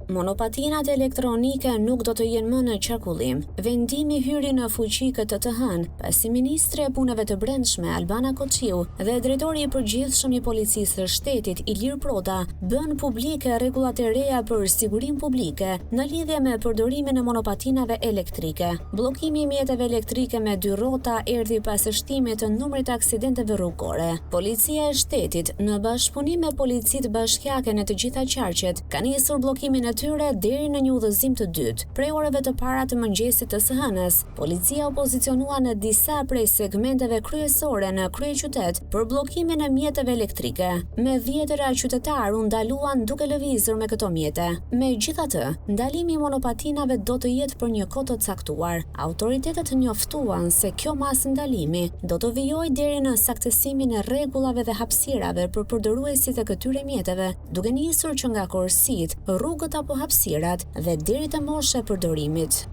Monopatinat elektronike nuk do të jenë më në qarkullim. Vendimi hyri në fuqi këtë të hënë, pasi Ministri e Punëve të Brendshme Albana Koçiu dhe drejtori i përgjithshëm i Policisë së Shtetit Ilir Prota bën publike rregullat e reja për sigurinë publike në lidhje me përdorimin e monopatinave elektrike. Bllokimi i mjeteve elektrike me 2 rrota erdhi pas shtimit të numrit të aksidenteve rrugore. Policia e Shtetit, në bashkëpunim me policitë bashkiake në të gjitha qarqet, ka nisur bllokimin e tyre deri në një udhëzim të dytë. Prej orëve të para të mëngjesit të së hënës, policia u pozicionua në disa prej segmenteve kryesore në kryeqytet për bllokimin e mjeteve elektrike. Me dhjetëra qytetarë u ndaluan duke lëvizur me këto mjete. Megjithatë, ndalimi i monopatinave do të jetë për një kohë të caktuar. Autoritetet njoftuan se kjo mas ndalimi do të vijojë deri në saktësimin e rregullave dhe hapësirave për përdoruesit e këtyre mjeteve, duke nisur që nga korsit, rrugët apo hapësirat dhe deri te mosha e përdorimit.